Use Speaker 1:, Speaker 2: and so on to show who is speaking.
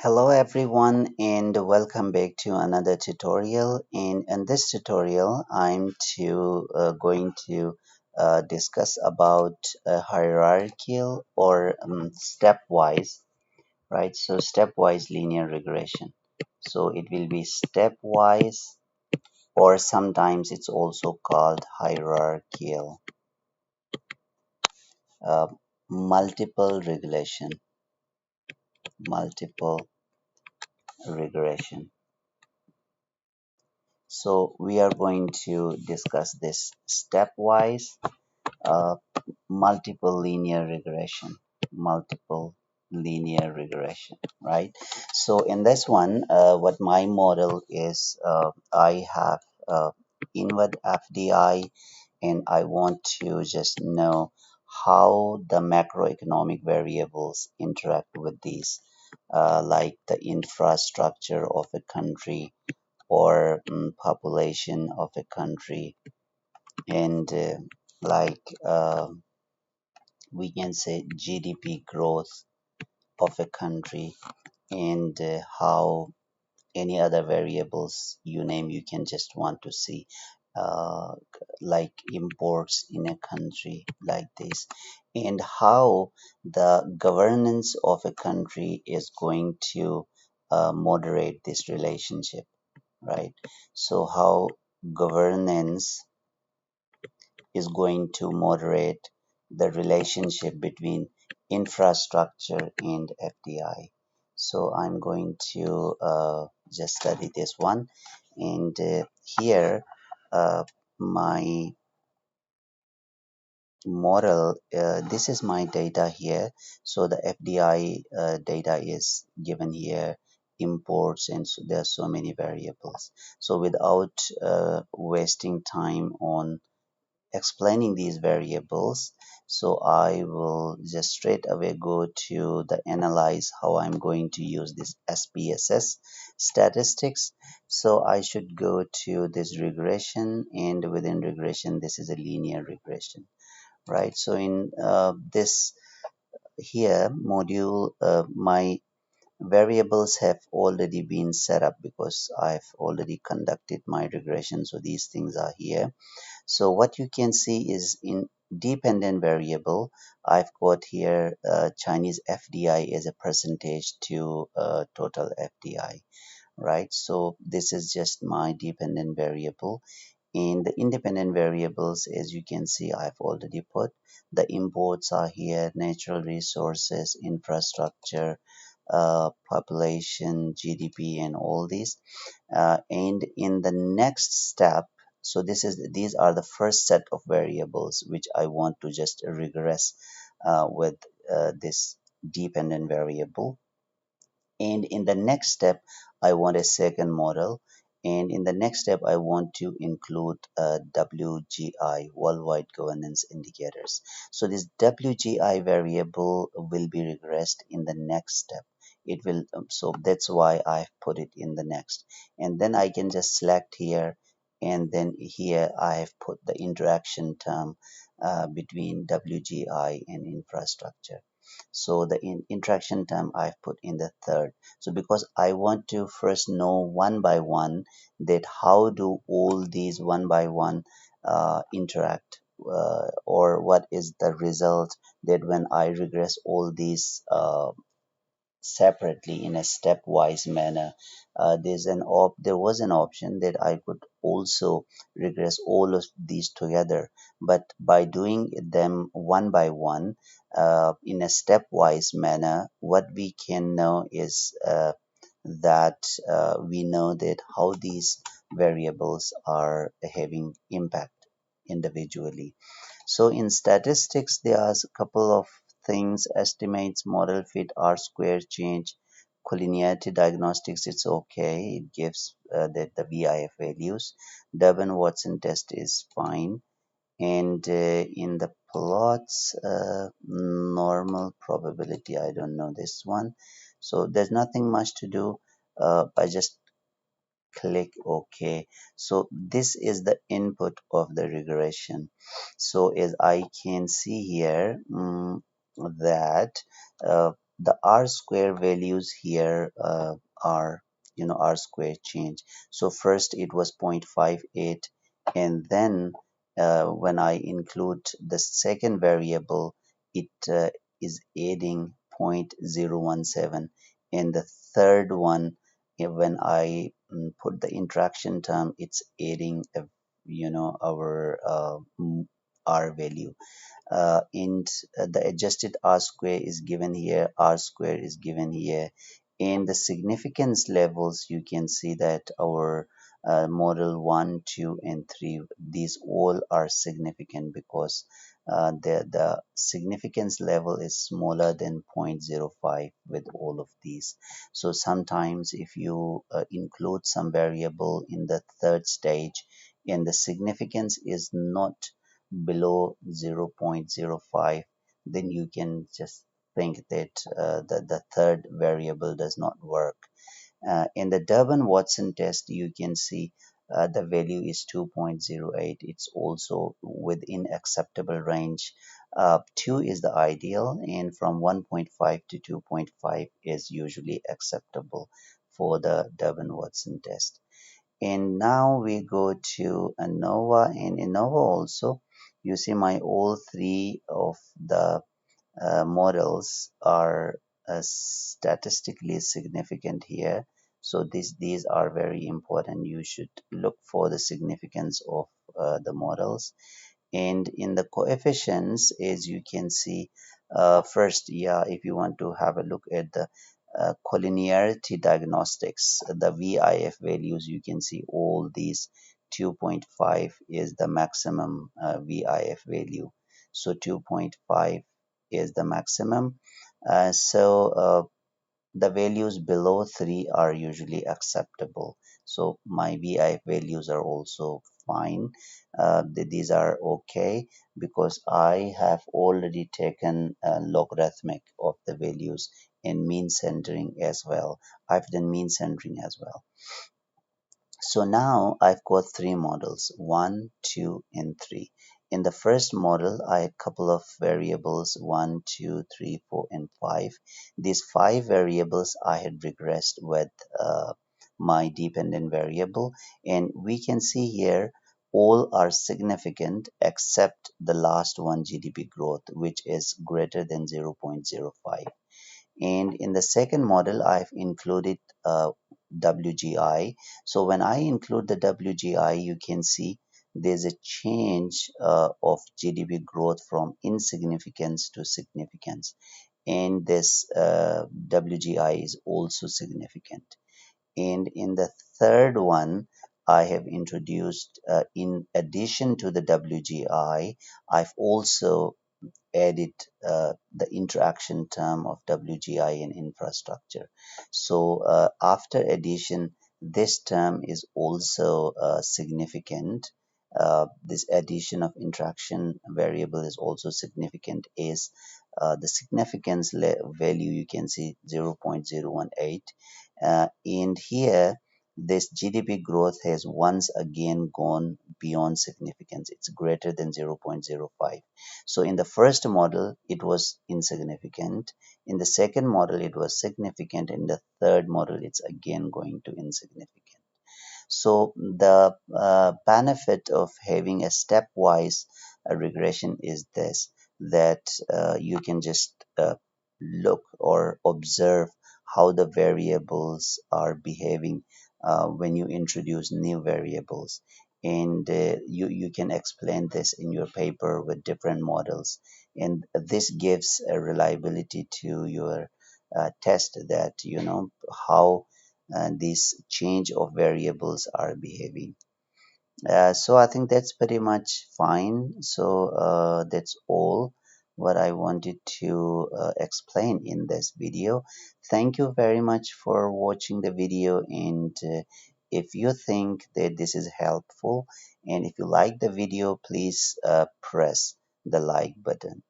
Speaker 1: Hello everyone and welcome back to another tutorial. And in this tutorial going to discuss about hierarchical or stepwise, right? So stepwise linear regression. So it will be stepwise, or sometimes it's also called hierarchical, uh, multiple multiple regression. So we are going to discuss this stepwise, uh, multiple linear regression, right? So in this one, what my model is, I have inward FDI, and I want to just know how the macroeconomic variables interact with these, like the infrastructure of a country or population of a country, and like we can say GDP growth of a country, and how any other variables you name you can just want to see, uh, like imports in a country like this, and how the governance of a country is going to moderate this relationship, right? So how governance is going to moderate the relationship between infrastructure and FDI. So I'm going to just study this one, and here my model. This is my data here. So the FDI data is given here, imports, and so there are so many variables. So without wasting time on explaining these variables, so I will just straight away go to the analyze how I'm going to use this SPSS statistics. So I should go to this regression, and within regression this is a linear regression, right? So in this here module, my variables have already been set up because I've already conducted my regression, so these things are here. So what you can see is in dependent variable, I've got here Chinese FDI as a percentage to total FDI, right? So this is just my dependent variable. In the independent variables, as you can see, I've already put the imports are here, natural resources, infrastructure, population, GDP, and all these. And in the next step, so these are the first set of variables which I want to just regress with this dependent variable. And in the next step, I want a second model. And in the next step, I want to include WGI, Worldwide Governance Indicators. So this WGI variable will be regressed in the next step. It will, so that's why I've put it in the next. And then I can just select here, and then here I have put the interaction term between WGI and infrastructure. So the interaction term I've put in the third. So because I want to first know one by one that how do all these one by one interact, or what is the result that when I regress all these separately in a stepwise manner. There was an option that I could also regress all of these together, but by doing them one by one in a stepwise manner, what we can know is that we know that how these variables are having impact individually. So in statistics, there's a couple of things: estimates, model fit, R square change, collinearity diagnostics. It's okay. It gives that the VIF values. Durbin Watson test is fine. And in the plots, normal probability, I don't know this one. So there's nothing much to do. I just click OK. So this is the input of the regression. So as I can see here, that uh, the r square values here are, r square change. So first it was 0.58, and then when I include the second variable, it is adding 0.017, and the third one, when I put the interaction term, it's adding our r value. And the adjusted r square is given here, r square is given here. In the significance levels, you can see that our model 1, 2, and 3, these all are significant because the significance level is smaller than zero point zero 0.05 with all of these. So sometimes if you include some variable in the third stage and the significance is not below 0.05, then you can just think that the third variable does not work. In the Durbin-Watson test, you can see the value is 2.08. It's also within acceptable range. 2 is the ideal, and from 1.5 to 2.5 is usually acceptable for the Durbin-Watson test. And now we go to ANOVA, and ANOVA also, you see my all three of the models are statistically significant here. So these are very important. You should look for the significance of the models. And in the coefficients, as you can see, first, yeah, if you want to have a look at the collinearity diagnostics, the VIF values, you can see all these 2.5 is the maximum VIF value. So 2.5 is the maximum. The values below 3 are usually acceptable. So my VI values are also fine. These are okay because I have already taken a logarithmic of the values and mean centering as well. I've done mean centering as well. So now I've got three models, 1, 2, and 3. In the first model, I had a couple of variables, 1, 2, 3, 4, and 5. These five variables I had regressed with my dependent variable, and we can see here all are significant except the last one, GDP growth, which is greater than 0.05. And in the second model, I've included WGI. So when I include the WGI, you can see there's a change of GDP growth from insignificance to significance. And this WGI is also significant. And in the third one, I have introduced, in addition to the WGI, I've also added the interaction term of WGI and infrastructure. So after addition, this term is also significant. This addition of interaction variable is also significant as the significance value you can see 0.018. And here this GDP growth has once again gone beyond significance. It's greater than 0.05. So in the first model, it was insignificant. In the second model, it was significant. In the third model, it's again going to insignificant. So the benefit of having a stepwise regression is this, that you can just look or observe how the variables are behaving when you introduce new variables. And you can explain this in your paper with different models. And this gives a reliability to your test that you know how this change of variables are behaving. So I think that's pretty much fine. So that's all what I wanted to explain in this video. Thank you very much for watching the video, and if you think that this is helpful and if you like the video, please press the like button.